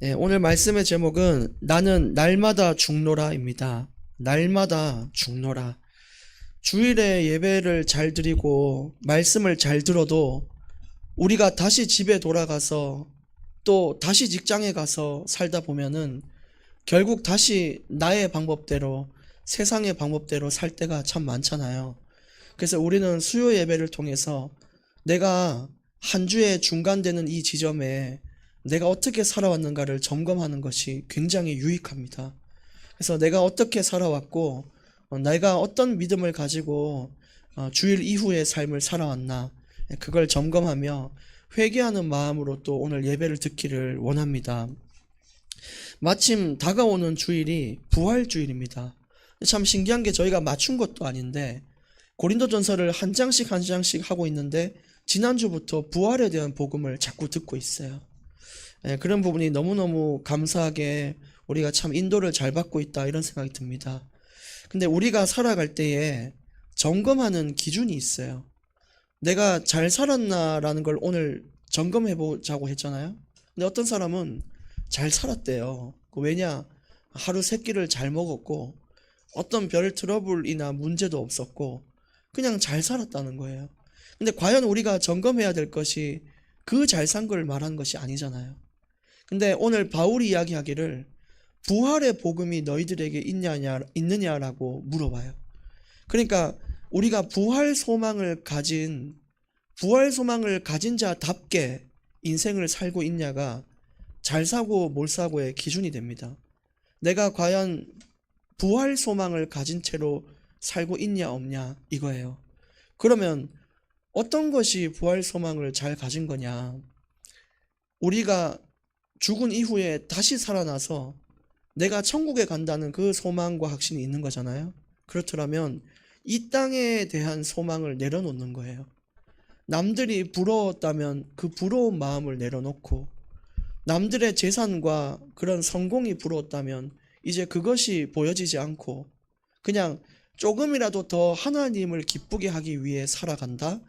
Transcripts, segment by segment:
네, 오늘 말씀의 제목은 나는 날마다 죽노라입니다. 날마다 죽노라. 주일에 예배를 잘 드리고 말씀을 잘 들어도 우리가 다시 집에 돌아가서 또 다시 직장에 가서 살다 보면은 결국 다시 나의 방법대로, 세상의 방법대로 살 때가 참 많잖아요. 그래서 우리는 수요 예배를 통해서 내가 한 주의 중간되는 이 지점에 내가 어떻게 살아왔는가를 점검하는 것이 굉장히 유익합니다. 그래서 내가 어떻게 살아왔고 내가 어떤 믿음을 가지고 주일 이후의 삶을 살아왔나, 그걸 점검하며 회개하는 마음으로 또 오늘 예배를 듣기를 원합니다. 마침 다가오는 주일이 부활주일입니다. 참 신기한 게 저희가 맞춘 것도 아닌데 고린도전서를 한 장씩 한 장씩 하고 있는데 지난주부터 부활에 대한 복음을 자꾸 듣고 있어요. 그런 부분이 너무너무 감사하게 우리가 참 인도를 잘 받고 있다, 이런 생각이 듭니다. 근데 우리가 살아갈 때에 점검하는 기준이 있어요. 내가 잘 살았나라는 걸 오늘 점검해 보자고 했잖아요. 근데 어떤 사람은 잘 살았대요. 왜냐? 하루 세 끼를 잘 먹었고 어떤 별 트러블이나 문제도 없었고 그냥 잘 살았다는 거예요. 근데 과연 우리가 점검해야 될 것이 그 잘 산 걸 말한 것이 아니잖아요. 근데 오늘 바울이 이야기하기를 부활의 복음이 너희들에게 있느냐라고 물어봐요. 그러니까 우리가 부활 소망을 가진 자답게 인생을 살고 있냐가 잘 사고 못 사고의 기준이 됩니다. 내가 과연 부활 소망을 가진 채로 살고 있냐 없냐, 이거예요. 그러면 어떤 것이 부활 소망을 잘 가진 거냐? 우리가 죽은 이후에 다시 살아나서 내가 천국에 간다는 그 소망과 확신이 있는 거잖아요. 그렇더라면 이 땅에 대한 소망을 내려놓는 거예요. 남들이 부러웠다면 그 부러운 마음을 내려놓고, 남들의 재산과 그런 성공이 부러웠다면 이제 그것이 보여지지 않고 그냥 조금이라도 더 하나님을 기쁘게 하기 위해 살아간다?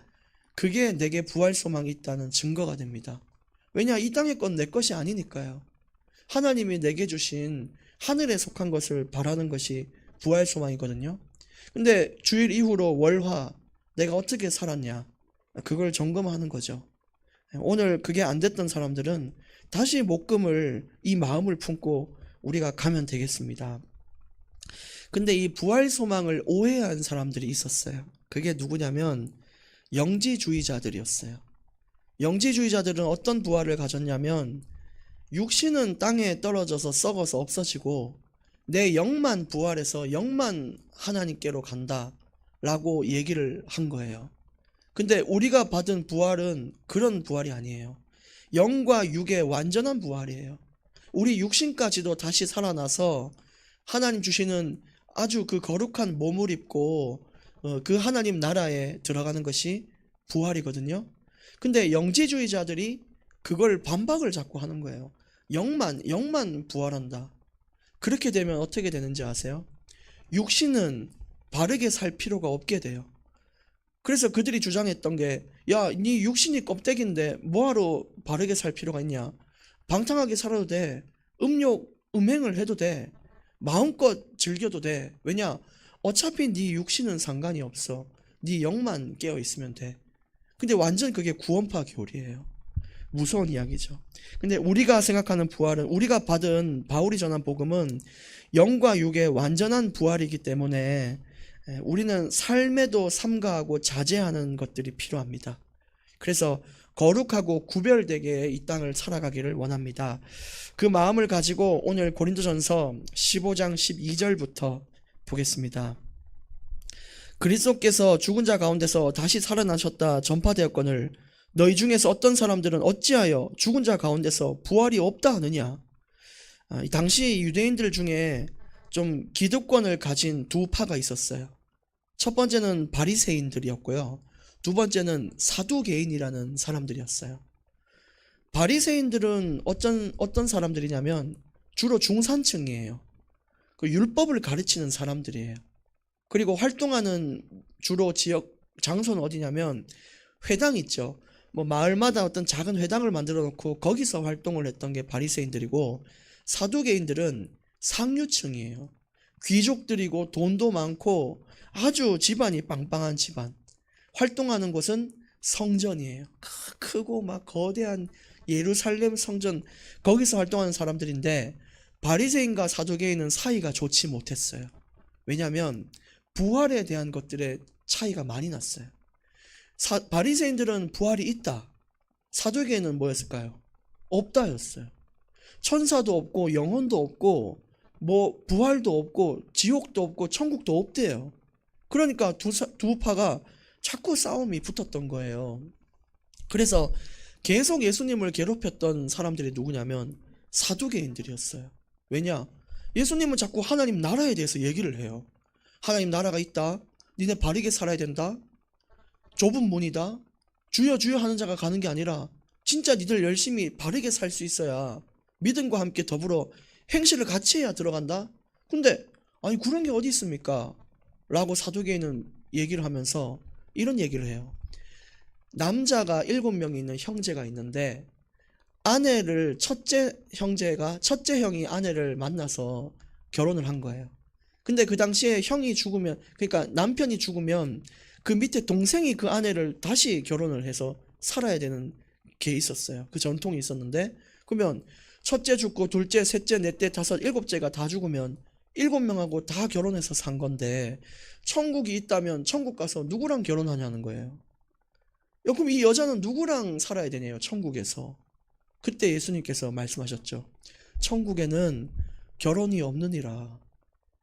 그게 내게 부활 소망이 있다는 증거가 됩니다. 왜냐? 이 땅의 건 내 것이 아니니까요. 하나님이 내게 주신 하늘에 속한 것을 바라는 것이 부활 소망이거든요. 근데 주일 이후로 월화 내가 어떻게 살았냐, 그걸 점검하는 거죠. 오늘 그게 안 됐던 사람들은 다시 목금을, 이 마음을 품고 우리가 가면 되겠습니다. 근데 이 부활 소망을 오해한 사람들이 있었어요. 그게 누구냐면 영지주의자들이었어요. 영지주의자들은 어떤 부활을 가졌냐면 육신은 땅에 떨어져서 썩어서 없어지고 내 영만 부활해서 영만 하나님께로 간다 라고 얘기를 한 거예요. 근데 우리가 받은 부활은 그런 부활이 아니에요. 영과 육의 완전한 부활이에요. 우리 육신까지도 다시 살아나서 하나님 주시는 아주 그 거룩한 몸을 입고 그 하나님 나라에 들어가는 것이 부활이거든요. 근데 영지주의자들이 그걸 반박을 자꾸 하는 거예요. 영만 부활한다. 그렇게 되면 어떻게 되는지 아세요? 육신은 바르게 살 필요가 없게 돼요. 그래서 그들이 주장했던 게, 야, 네 육신이 껍데기인데 뭐하러 바르게 살 필요가 있냐? 방탕하게 살아도 돼. 음행을 해도 돼. 마음껏 즐겨도 돼. 왜냐? 어차피 네 육신은 상관이 없어. 네 영만 깨어 있으면 돼. 근데 완전 그게 구원파 교리예요. 무서운 이야기죠. 근데 우리가 생각하는 부활은, 우리가 받은 바울이 전한 복음은 영과 육의 완전한 부활이기 때문에 우리는 삶에도 삼가하고 자제하는 것들이 필요합니다. 그래서 거룩하고 구별되게 이 땅을 살아가기를 원합니다. 그 마음을 가지고 오늘 고린도전서 15장 12절부터 보겠습니다. 그리스도께서 죽은 자 가운데서 다시 살아나셨다 전파되었거늘 너희 중에서 어떤 사람들은 어찌하여 죽은 자 가운데서 부활이 없다 하느냐? 당시 유대인들 중에 좀 기득권을 가진 두 파가 있었어요. 첫 번째는 바리새인들이었고요. 두 번째는 사두개인이라는 사람들이었어요. 바리새인들은 어떤 사람들이냐면 주로 중산층이에요. 그 율법을 가르치는 사람들이에요. 그리고 활동하는 주로 지역 장소는 어디냐면 회당 있죠. 뭐 마을마다 어떤 작은 회당을 만들어 놓고 거기서 활동을 했던 게 바리새인들이고, 사두개인들은 상류층이에요. 귀족들이고 돈도 많고 아주 집안이 빵빵한 집안. 활동하는 곳은 성전이에요. 크고 막 거대한 예루살렘 성전, 거기서 활동하는 사람들인데, 바리새인과 사두개인은 사이가 좋지 못했어요. 왜냐하면 부활에 대한 것들의 차이가 많이 났어요. 바리새인들은 부활이 있다. 사두개인은 뭐였을까요? 없다였어요. 천사도 없고 영혼도 없고 뭐 부활도 없고 지옥도 없고 천국도 없대요. 그러니까 두 파가 자꾸 싸움이 붙었던 거예요. 그래서 계속 예수님을 괴롭혔던 사람들이 누구냐면 사두개인들이었어요. 왜냐? 예수님은 자꾸 하나님 나라에 대해서 얘기를 해요. 하나님 나라가 있다. 니네 바르게 살아야 된다. 좁은 문이다. 주여 주여 하는 자가 가는 게 아니라 진짜 니들 열심히 바르게 살 수 있어야 믿음과 함께 더불어 행실을 같이 해야 들어간다. 근데 아니 그런 게 어디 있습니까? 라고 사두개인은 얘기를 하면서 이런 얘기를 해요. 남자가 7명이 있는 형제가 있는데, 아내를 첫째 형이 아내를 만나서 결혼을 한 거예요. 근데 그 당시에 형이 죽으면, 그러니까 남편이 죽으면 그 밑에 동생이 그 아내를 다시 결혼을 해서 살아야 되는 게 있었어요. 그 전통이 있었는데, 그러면 첫째 죽고 둘째, 셋째, 넷째, 다섯, 일곱째가 다 죽으면 7명하고 다 결혼해서 산 건데, 천국이 있다면 천국 가서 누구랑 결혼하냐는 거예요. 그럼 이 여자는 누구랑 살아야 되냐요, 천국에서. 그때 예수님께서 말씀하셨죠. 천국에는 결혼이 없느니라,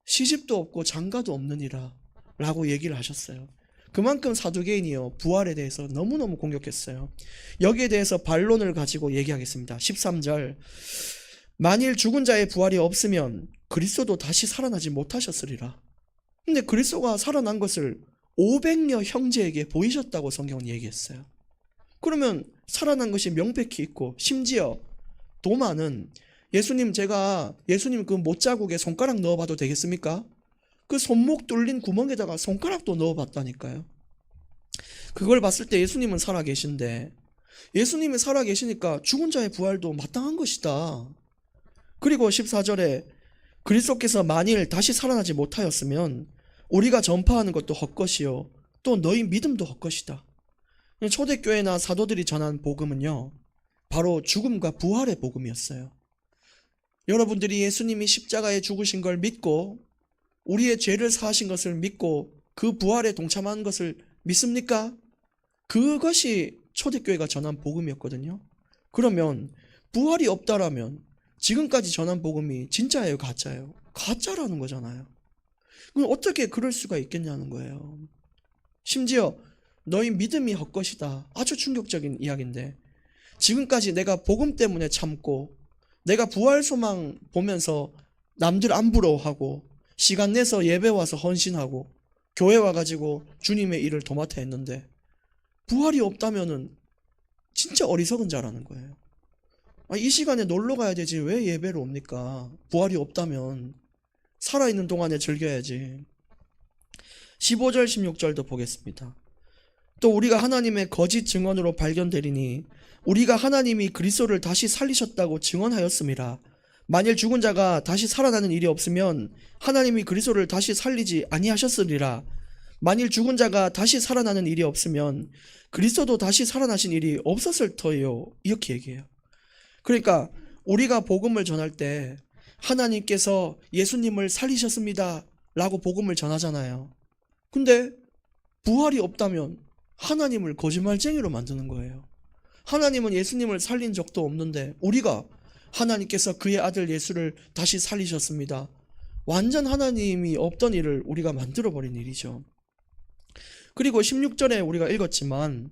시집도 없고 장가도 없느니라 라고 얘기를 하셨어요. 그만큼 사두개인이요, 부활에 대해서 너무너무 공격했어요. 여기에 대해서 반론을 가지고 얘기하겠습니다. 13절, 만일 죽은 자의 부활이 없으면 그리스도도 다시 살아나지 못하셨으리라. 근데 그리스도가 살아난 것을 500여 형제에게 보이셨다고 성경은 얘기했어요. 그러면 살아난 것이 명백히 있고, 심지어 도마는 예수님 그 못자국에 손가락 넣어봐도 되겠습니까? 그 손목 뚫린 구멍에다가 손가락도 넣어봤다니까요. 그걸 봤을 때 예수님은 살아계신데, 예수님이 살아계시니까 죽은 자의 부활도 마땅한 것이다. 그리고 14절에 그리스도께서 만일 다시 살아나지 못하였으면 우리가 전파하는 것도 헛것이요 또 너희 믿음도 헛것이다. 초대교회나 사도들이 전한 복음은요, 바로 죽음과 부활의 복음이었어요. 여러분들이 예수님이 십자가에 죽으신 걸 믿고 우리의 죄를 사하신 것을 믿고 그 부활에 동참한 것을 믿습니까? 그것이 초대교회가 전한 복음이었거든요. 그러면 부활이 없다라면 지금까지 전한 복음이 진짜예요, 가짜예요? 가짜라는 거잖아요. 그럼 어떻게 그럴 수가 있겠냐는 거예요. 심지어 너희 믿음이 헛것이다. 아주 충격적인 이야기인데, 지금까지 내가 복음 때문에 참고 내가 부활 소망 보면서 남들 안 부러워하고 시간 내서 예배 와서 헌신하고 교회 와가지고 주님의 일을 도맡아 했는데, 부활이 없다면은 진짜 어리석은 자라는 거예요. 이 시간에 놀러 가야 되지 왜 예배를 옵니까? 부활이 없다면 살아있는 동안에 즐겨야지. 15절 16절도 보겠습니다. 또 우리가 하나님의 거짓 증언으로 발견되리니 우리가 하나님이 그리스도를 다시 살리셨다고 증언하였음이라. 만일 죽은 자가 다시 살아나는 일이 없으면 하나님이 그리스도를 다시 살리지 아니하셨으리라. 만일 죽은 자가 다시 살아나는 일이 없으면 그리스도도 다시 살아나신 일이 없었을 터예요. 이렇게 얘기해요. 그러니까 우리가 복음을 전할 때 하나님께서 예수님을 살리셨습니다 라고 복음을 전하잖아요. 근데 부활이 없다면 하나님을 거짓말쟁이로 만드는 거예요. 하나님은 예수님을 살린 적도 없는데 우리가 하나님께서 그의 아들 예수를 다시 살리셨습니다, 완전 하나님이 없던 일을 우리가 만들어버린 일이죠. 그리고 16절에 우리가 읽었지만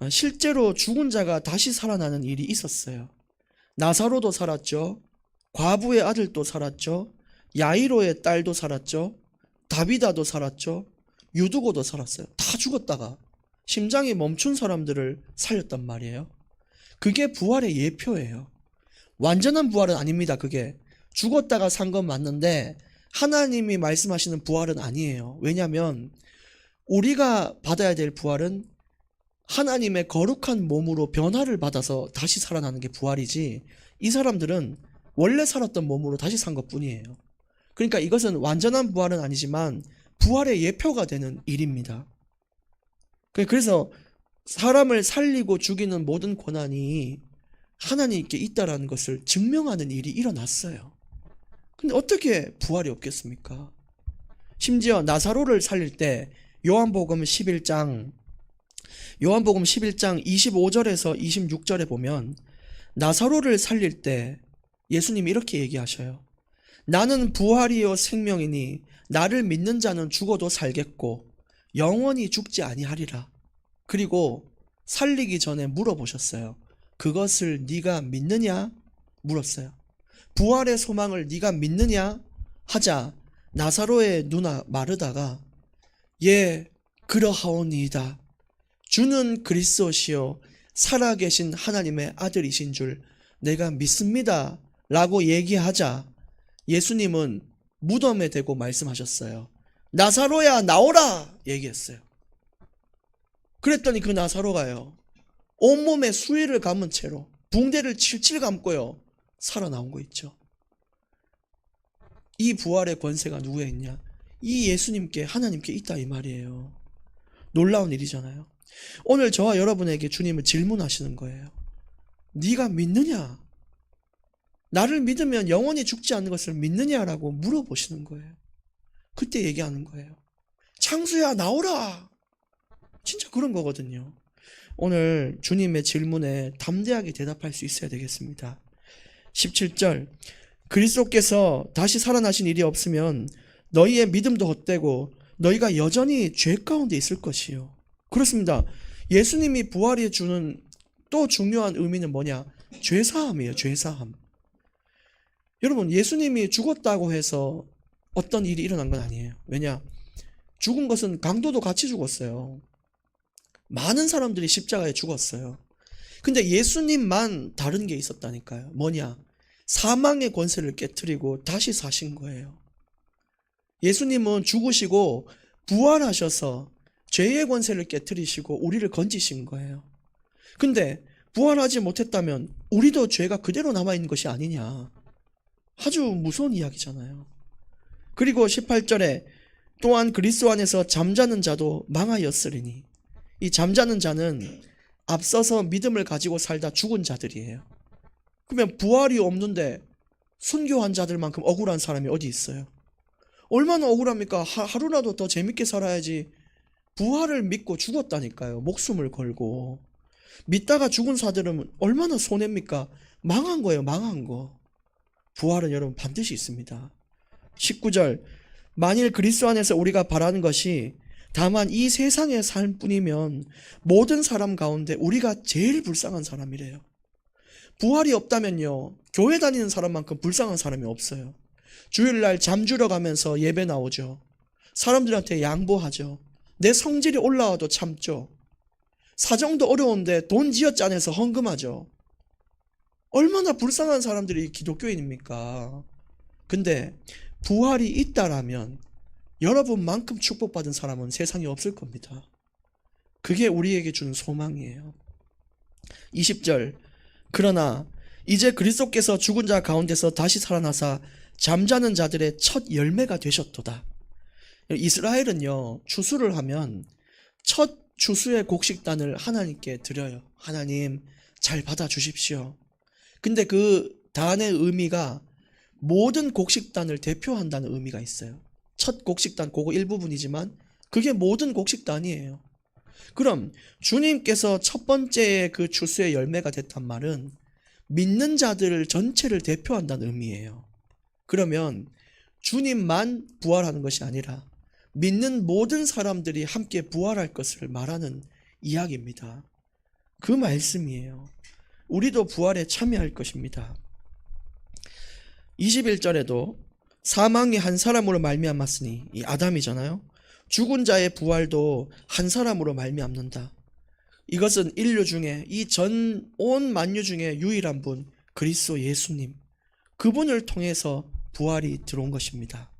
실제로 죽은 자가 다시 살아나는 일이 있었어요. 나사로도 살았죠. 과부의 아들도 살았죠. 야이로의 딸도 살았죠. 다비다도 살았죠. 유두고도 살았어요. 다 죽었다가 심장이 멈춘 사람들을 살렸단 말이에요. 그게 부활의 예표예요. 완전한 부활은 아닙니다. 그게 죽었다가 산 건 맞는데 하나님이 말씀하시는 부활은 아니에요. 왜냐하면 우리가 받아야 될 부활은 하나님의 거룩한 몸으로 변화를 받아서 다시 살아나는 게 부활이지, 이 사람들은 원래 살았던 몸으로 다시 산 것뿐이에요. 그러니까 이것은 완전한 부활은 아니지만 부활의 예표가 되는 일입니다. 그래서 사람을 살리고 죽이는 모든 권한이 하나님께 있다라는 것을 증명하는 일이 일어났어요. 근데 어떻게 부활이 없겠습니까? 심지어 나사로를 살릴 때 요한복음 11장 25절에서 26절에 보면 나사로를 살릴 때 예수님이 이렇게 얘기하셔요. 나는 부활이요 생명이니 나를 믿는 자는 죽어도 살겠고 영원히 죽지 아니하리라. 그리고 살리기 전에 물어보셨어요. 그것을 네가 믿느냐? 물었어요. 부활의 소망을 네가 믿느냐? 하자 나사로의 누나 마르다가 예, 그러하오니이다. 주는 그리스도시요 살아계신 하나님의 아들이신 줄 내가 믿습니다 라고 얘기하자 예수님은 무덤에 대고 말씀하셨어요. 나사로야 나오라 얘기했어요. 그랬더니 그 나사로가요, 온몸에 수의를 감은 채로 붕대를 칠칠 감고요 살아나온 거 있죠. 이 부활의 권세가 누구에 있냐? 이 예수님께, 하나님께 있다 이 말이에요. 놀라운 일이잖아요. 오늘 저와 여러분에게 주님은 질문하시는 거예요. 네가 믿느냐? 나를 믿으면 영원히 죽지 않는 것을 믿느냐라고 물어보시는 거예요. 그때 얘기하는 거예요. 창수야 나오라. 진짜 그런 거거든요. 오늘 주님의 질문에 담대하게 대답할 수 있어야 되겠습니다. 17절, 그리스도께서 다시 살아나신 일이 없으면 너희의 믿음도 헛되고 너희가 여전히 죄 가운데 있을 것이요. 그렇습니다. 예수님이 부활해 주는 또 중요한 의미는 뭐냐? 죄사함이에요. 죄사함. 여러분, 예수님이 죽었다고 해서 어떤 일이 일어난 건 아니에요. 왜냐? 죽은 것은 강도도 같이 죽었어요. 많은 사람들이 십자가에 죽었어요. 근데 예수님만 다른 게 있었다니까요. 뭐냐? 사망의 권세를 깨트리고 다시 사신 거예요. 예수님은 죽으시고 부활하셔서 죄의 권세를 깨트리시고 우리를 건지신 거예요. 근데 부활하지 못했다면 우리도 죄가 그대로 남아있는 것이 아니냐. 아주 무서운 이야기잖아요. 그리고 18절에 또한 그리스도 안에서 잠자는 자도 망하였으리니, 이 잠자는 자는 앞서서 믿음을 가지고 살다 죽은 자들이에요. 그러면 부활이 없는데 순교한 자들만큼 억울한 사람이 어디 있어요? 얼마나 억울합니까? 하루라도 더 재밌게 살아야지. 부활을 믿고 죽었다니까요. 목숨을 걸고. 믿다가 죽은 사들은 얼마나 손해입니까? 망한 거예요. 망한 거. 부활은 여러분 반드시 있습니다. 19절, 만일 그리스도 안에서 우리가 바라는 것이 다만 이 세상의 삶뿐이면 모든 사람 가운데 우리가 제일 불쌍한 사람이래요. 부활이 없다면요, 교회 다니는 사람만큼 불쌍한 사람이 없어요. 주일날 잠주러 가면서 예배 나오죠. 사람들한테 양보하죠. 내 성질이 올라와도 참죠. 사정도 어려운데 돈 쥐어짜내서 헌금하죠. 얼마나 불쌍한 사람들이 기독교인입니까? 근데 부활이 있다라면 여러분만큼 축복받은 사람은 세상에 없을 겁니다. 그게 우리에게 주는 소망이에요. 20절, 그러나 이제 그리스도께서 죽은 자 가운데서 다시 살아나사 잠자는 자들의 첫 열매가 되셨도다. 이스라엘은요, 추수를 하면 첫 추수의 곡식단을 하나님께 드려요. 하나님 잘 받아주십시오. 근데 그 단의 의미가 모든 곡식단을 대표한다는 의미가 있어요. 첫 곡식단, 그거 일부분이지만 그게 모든 곡식단이에요. 그럼 주님께서 첫 번째의 그 추수의 열매가 됐단 말은 믿는 자들 전체를 대표한다는 의미예요. 그러면 주님만 부활하는 것이 아니라 믿는 모든 사람들이 함께 부활할 것을 말하는 이야기입니다. 그 말씀이에요. 우리도 부활에 참여할 것입니다. 21절에도 사망이 한 사람으로 말미암았으니, 이 아담이잖아요. 죽은 자의 부활도 한 사람으로 말미암는다. 이것은 인류 중에, 이 전 온 만유 중에 유일한 분, 그리스도 예수님, 그분을 통해서 부활이 들어온 것입니다.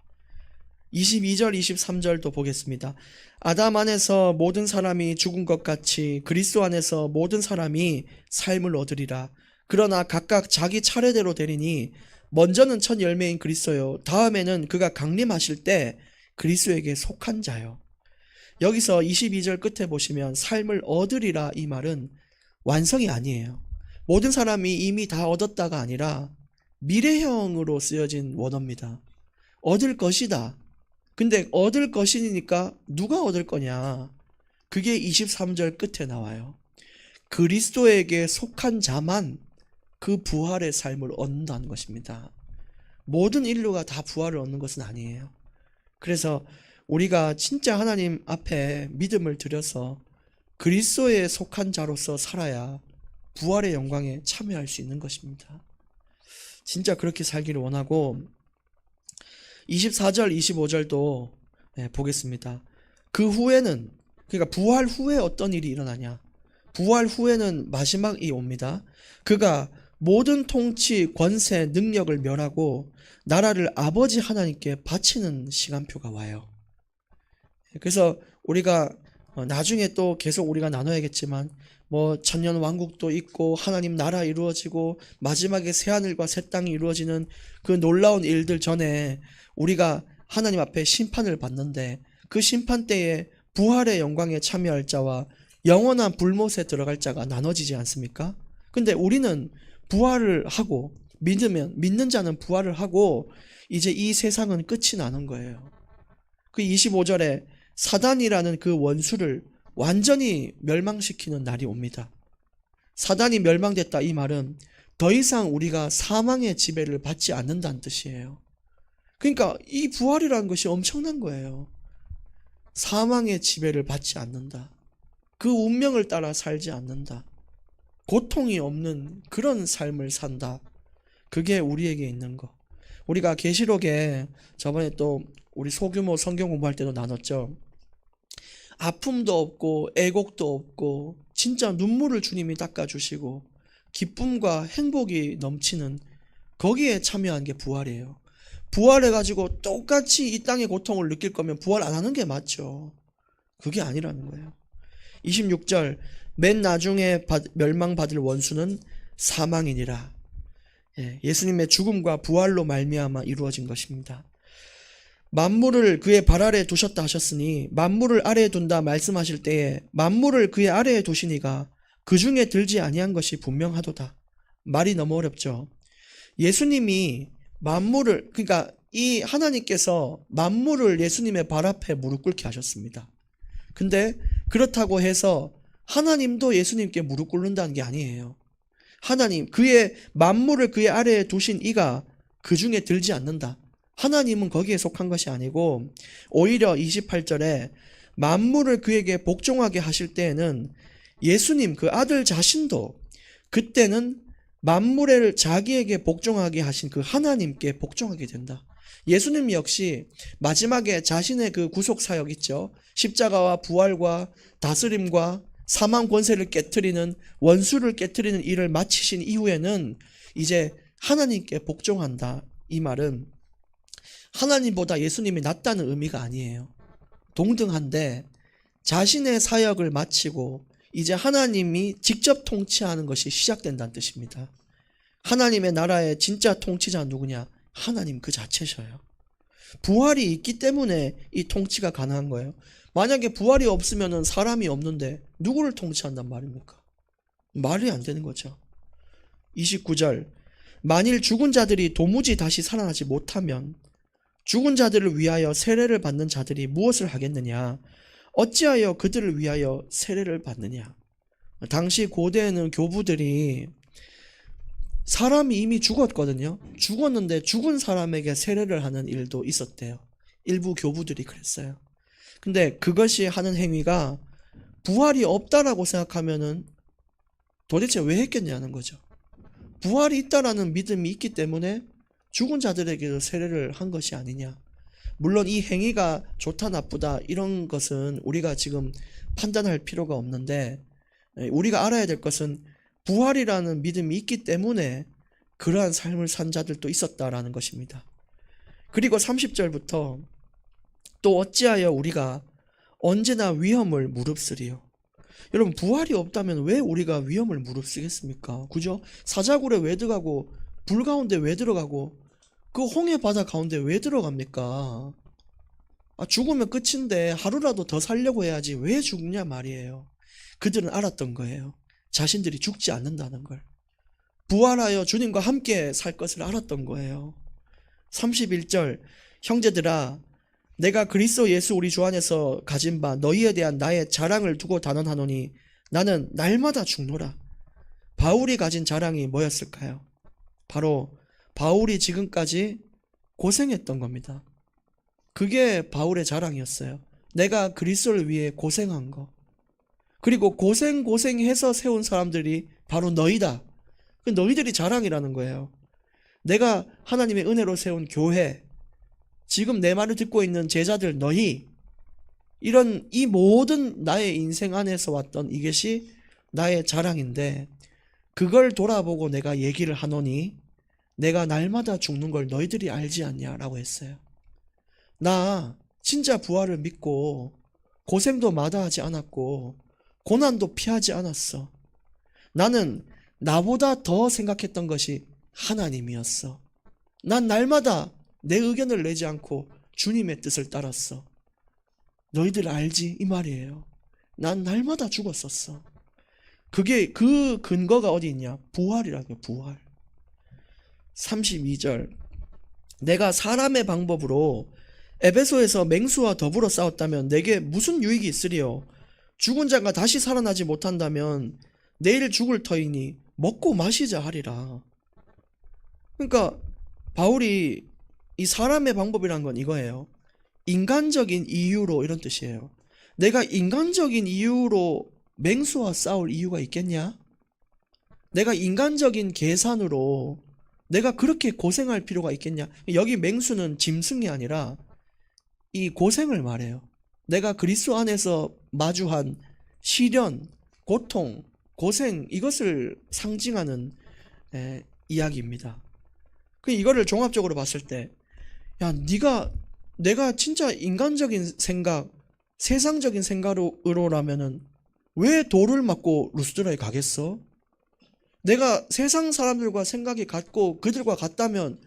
22절 23절도 보겠습니다. 아담 안에서 모든 사람이 죽은 것 같이 그리스도 안에서 모든 사람이 삶을 얻으리라. 그러나 각각 자기 차례대로 되리니 먼저는 첫 열매인 그리스도요, 다음에는 그가 강림하실 때 그리스도에게 속한 자요. 여기서 22절 끝에 보시면 삶을 얻으리라, 이 말은 완성이 아니에요. 모든 사람이 이미 다 얻었다가 아니라 미래형으로 쓰여진 원어입니다. 얻을 것이다. 근데 얻을 것이니까 누가 얻을 거냐? 그게 23절 끝에 나와요. 그리스도에게 속한 자만 그 부활의 삶을 얻는다는 것입니다. 모든 인류가 다 부활을 얻는 것은 아니에요. 그래서 우리가 진짜 하나님 앞에 믿음을 들여서 그리스도에 속한 자로서 살아야 부활의 영광에 참여할 수 있는 것입니다. 진짜 그렇게 살기를 원하고, 24절 25절도 보겠습니다. 그 후에는, 그러니까 부활 후에 어떤 일이 일어나냐? 부활 후에는 마지막이 옵니다. 그가 모든 통치, 권세, 능력을 멸하고 나라를 아버지 하나님께 바치는 시간표가 와요. 그래서 우리가 나중에 또 계속 우리가 나눠야겠지만, 뭐 천년 왕국도 있고 하나님 나라 이루어지고 마지막에 새하늘과 새 땅이 이루어지는 그 놀라운 일들 전에 우리가 하나님 앞에 심판을 받는데, 그 심판 때에 부활의 영광에 참여할 자와 영원한 불못에 들어갈 자가 나눠지지 않습니까? 근데 우리는 부활을 하고, 믿는 자는 부활을 하고 이제 이 세상은 끝이 나는 거예요. 그 25절에 사단이라는 그 원수를 완전히 멸망시키는 날이 옵니다. 사단이 멸망됐다, 이 말은 더 이상 우리가 사망의 지배를 받지 않는다는 뜻이에요. 그러니까 이 부활이라는 것이 엄청난 거예요. 사망의 지배를 받지 않는다. 그 운명을 따라 살지 않는다. 고통이 없는 그런 삶을 산다. 그게 우리에게 있는 거. 우리가 계시록에 저번에 또 우리 소규모 성경 공부할 때도 나눴죠. 아픔도 없고 애곡도 없고 진짜 눈물을 주님이 닦아주시고 기쁨과 행복이 넘치는, 거기에 참여한 게 부활이에요. 부활해가지고 똑같이 이 땅의 고통을 느낄 거면 부활 안 하는 게 맞죠. 그게 아니라는 거예요. 26절, 맨 나중에 멸망받을 원수는 사망이니라. 예수님의 죽음과 부활로 말미암아 이루어진 것입니다. 만물을 그의 발 아래에 두셨다 하셨으니 만물을 아래에 둔다 말씀하실 때에 만물을 그의 아래에 두시니가 그 중에 들지 아니한 것이 분명하도다. 말이 너무 어렵죠. 예수님이 만물을, 그러니까 이 하나님께서 만물을 예수님의 발 앞에 무릎 꿇게 하셨습니다. 근데 그렇다고 해서 하나님도 예수님께 무릎 꿇는다는 게 아니에요. 하나님, 그의 만물을 그의 아래에 두신 이가 그 중에 들지 않는다. 하나님은 거기에 속한 것이 아니고, 오히려 28절에 만물을 그에게 복종하게 하실 때에는 예수님 그 아들 자신도 그때는 만물을 자기에게 복종하게 하신 그 하나님께 복종하게 된다. 예수님 역시 마지막에 자신의 그 구속 사역 있죠. 십자가와 부활과 다스림과 사망 권세를 깨트리는, 원수를 깨트리는 일을 마치신 이후에는 이제 하나님께 복종한다. 이 말은 하나님보다 예수님이 낫다는 의미가 아니에요. 동등한데 자신의 사역을 마치고 이제 하나님이 직접 통치하는 것이 시작된다는 뜻입니다. 하나님의 나라의 진짜 통치자 누구냐? 하나님 그 자체셔요. 부활이 있기 때문에 이 통치가 가능한 거예요. 만약에 부활이 없으면 사람이 없는데 누구를 통치한단 말입니까? 말이 안 되는 거죠. 29절, 만일 죽은 자들이 도무지 다시 살아나지 못하면 죽은 자들을 위하여 세례를 받는 자들이 무엇을 하겠느냐? 어찌하여 그들을 위하여 세례를 받느냐? 당시 고대에는 교부들이, 사람이 이미 죽었거든요. 죽었는데 죽은 사람에게 세례를 하는 일도 있었대요. 일부 교부들이 그랬어요. 근데 그것이 하는 행위가 부활이 없다라고 생각하면은 도대체 왜 했겠냐는 거죠. 부활이 있다라는 믿음이 있기 때문에 죽은 자들에게도 세례를 한 것이 아니냐. 물론 이 행위가 좋다 나쁘다 이런 것은 우리가 지금 판단할 필요가 없는데, 우리가 알아야 될 것은 부활이라는 믿음이 있기 때문에 그러한 삶을 산 자들도 있었다라는 것입니다. 그리고 30절부터 또 어찌하여 우리가 언제나 위험을 무릅쓰리요. 여러분, 부활이 없다면 왜 우리가 위험을 무릅쓰겠습니까? 그죠? 사자굴에 왜 들어가고 불 가운데 왜 들어가고 그 홍해 바다 가운데 왜 들어갑니까? 죽으면 끝인데 하루라도 더 살려고 해야지 왜 죽냐 말이에요. 그들은 알았던 거예요. 자신들이 죽지 않는다는 걸. 부활하여 주님과 함께 살 것을 알았던 거예요. 31절, 형제들아, 내가 그리스도 예수 우리 주 안에서 가진 바 너희에 대한 나의 자랑을 두고 단언하노니 나는 날마다 죽노라. 바울이 가진 자랑이 뭐였을까요? 바로 바울이 지금까지 고생했던 겁니다. 그게 바울의 자랑이었어요. 내가 그리스도를 위해 고생한 거. 그리고 고생해서 세운 사람들이 바로 너희다. 너희들이 자랑이라는 거예요. 내가 하나님의 은혜로 세운 교회, 지금 내 말을 듣고 있는 제자들 너희, 이런 이 모든 나의 인생 안에서 왔던 이것이 나의 자랑인데 그걸 돌아보고 내가 얘기를 하노니 내가 날마다 죽는 걸 너희들이 알지 않냐라고 했어요. 나 진짜 부활을 믿고 고생도 마다하지 않았고 고난도 피하지 않았어. 나는 나보다 더 생각했던 것이 하나님이었어. 난 날마다 내 의견을 내지 않고 주님의 뜻을 따랐어. 너희들 알지? 이 말이에요. 난 날마다 죽었었어. 그게 그 근거가 어디 있냐? 부활이라고요. 부활. 32절, 내가 사람의 방법으로 에베소에서 맹수와 더불어 싸웠다면 내게 무슨 유익이 있으리요? 죽은 자가 다시 살아나지 못한다면 내일 죽을 터이니 먹고 마시자 하리라. 그러니까 바울이 이 사람의 방법이란 건 이거예요. 인간적인 이유로, 이런 뜻이에요. 내가 인간적인 이유로 맹수와 싸울 이유가 있겠냐? 내가 인간적인 계산으로 내가 그렇게 고생할 필요가 있겠냐? 여기 맹수는 짐승이 아니라 이 고생을 말해요. 내가 그리스도 안에서 마주한 시련, 고통, 고생, 이것을 상징하는 이야기입니다. 이거를 종합적으로 봤을 때, 야, 내가 진짜 인간적인 생각, 세상적인 생각으로라면은 왜 돌을 맞고 루스드라에 가겠어? 내가 세상 사람들과 생각이 같고 그들과 같다면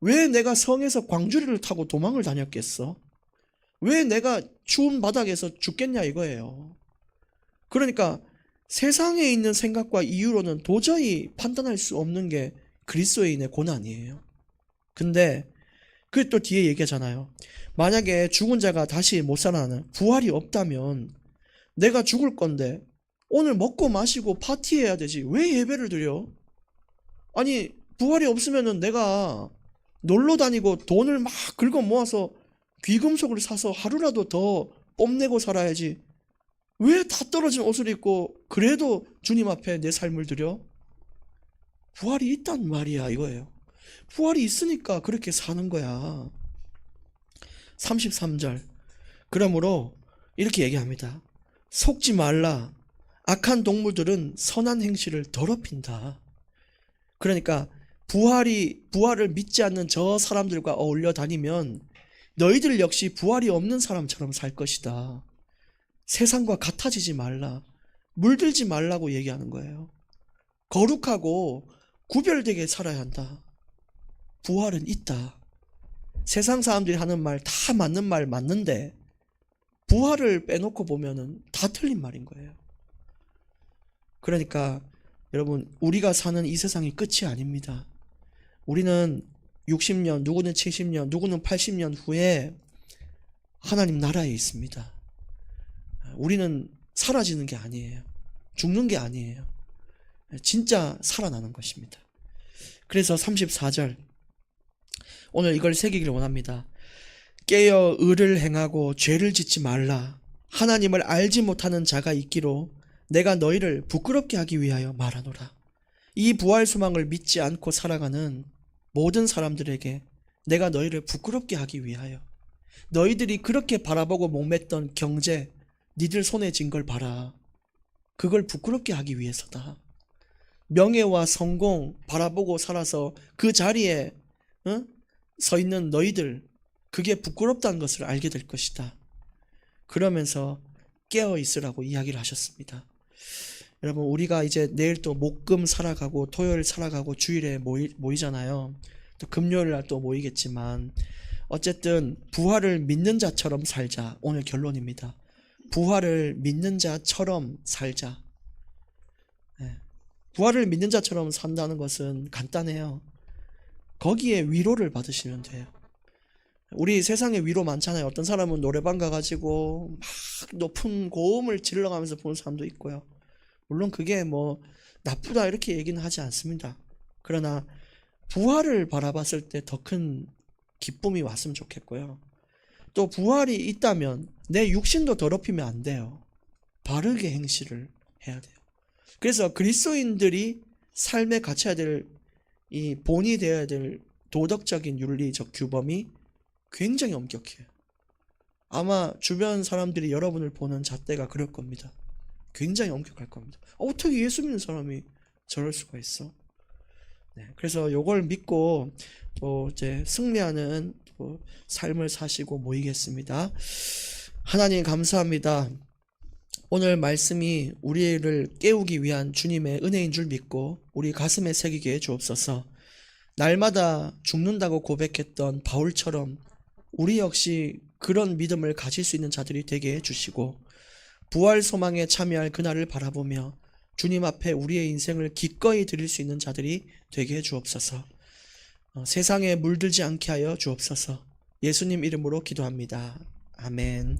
왜 내가 성에서 광주리를 타고 도망을 다녔겠어? 왜 내가 추운 바닥에서 죽겠냐 이거예요. 그러니까 세상에 있는 생각과 이유로는 도저히 판단할 수 없는 게 그리스도인의 고난이에요. 근데 그 또 뒤에 얘기하잖아요. 만약에 죽은 자가 다시 못 살아나는 부활이 없다면 내가 죽을 건데 오늘 먹고 마시고 파티해야 되지 왜 예배를 드려? 아니 부활이 없으면은 내가 놀러 다니고 돈을 막 긁어 모아서 귀금속을 사서 하루라도 더 뽐내고 살아야지 왜 다 떨어진 옷을 입고 그래도 주님 앞에 내 삶을 드려? 부활이 있단 말이야 이거예요. 부활이 있으니까 그렇게 사는 거야. 33절, 그러므로 이렇게 얘기합니다. 속지 말라. 악한 동물들은 선한 행실을 더럽힌다. 그러니까 부활을 믿지 않는 저 사람들과 어울려 다니면 너희들 역시 부활이 없는 사람처럼 살 것이다. 세상과 같아지지 말라. 물들지 말라고 얘기하는 거예요. 거룩하고 구별되게 살아야 한다. 부활은 있다. 세상 사람들이 하는 말 다 맞는 말 맞는데 부활을 빼놓고 보면은 다 틀린 말인 거예요. 그러니까 여러분, 우리가 사는 이 세상이 끝이 아닙니다. 우리는 60년, 누구는 70년, 누구는 80년 후에 하나님 나라에 있습니다. 우리는 사라지는 게 아니에요. 죽는 게 아니에요. 진짜 살아나는 것입니다. 그래서 34절, 오늘 이걸 새기길 원합니다. 깨어 의를 행하고 죄를 짓지 말라. 하나님을 알지 못하는 자가 있기로 내가 너희를 부끄럽게 하기 위하여 말하노라. 이 부활 소망을 믿지 않고 살아가는 모든 사람들에게 내가 너희를 부끄럽게 하기 위하여, 너희들이 그렇게 바라보고 목맸던 경제, 니들 손에 쥔 걸 봐라. 그걸 부끄럽게 하기 위해서다. 명예와 성공 바라보고 살아서 그 자리에 서 있는 너희들, 그게 부끄럽다는 것을 알게 될 것이다. 그러면서 깨어 있으라고 이야기를 하셨습니다. 여러분, 우리가 이제 내일 또 목금 살아가고 토요일 살아가고 주일에 모이잖아요. 또 금요일 날 또 모이겠지만 어쨌든 부활을 믿는 자처럼 살자. 오늘 결론입니다. 부활을 믿는 자처럼 살자. 네. 부활을 믿는 자처럼 산다는 것은 간단해요. 거기에 위로를 받으시면 돼요. 우리 세상에 위로 많잖아요. 어떤 사람은 노래방 가가지고 막 높은 고음을 질러가면서 보는 사람도 있고요. 물론 그게 뭐 나쁘다 이렇게 얘기는 하지 않습니다. 그러나 부활을 바라봤을 때 더 큰 기쁨이 왔으면 좋겠고요. 또 부활이 있다면 내 육신도 더럽히면 안 돼요. 바르게 행실을 해야 돼요. 그래서 그리스도인들이 삶에 갖춰야 될 이 본이 되어야 될 도덕적인 윤리적 규범이 굉장히 엄격해요. 아마 주변 사람들이 여러분을 보는 잣대가 그럴 겁니다. 굉장히 엄격할 겁니다. 어떻게 예수 믿는 사람이 저럴 수가 있어? 네, 그래서 요걸 믿고 또 이제 승리하는 또 삶을 사시고 모이겠습니다. 하나님 감사합니다. 오늘 말씀이 우리를 깨우기 위한 주님의 은혜인 줄 믿고 우리 가슴에 새기게 해 주옵소서. 날마다 죽는다고 고백했던 바울처럼 우리 역시 그런 믿음을 가질 수 있는 자들이 되게 해주시고 부활 소망에 참여할 그날을 바라보며 주님 앞에 우리의 인생을 기꺼이 드릴 수 있는 자들이 되게 해주옵소서. 세상에 물들지 않게 하여 주옵소서. 예수님 이름으로 기도합니다. 아멘.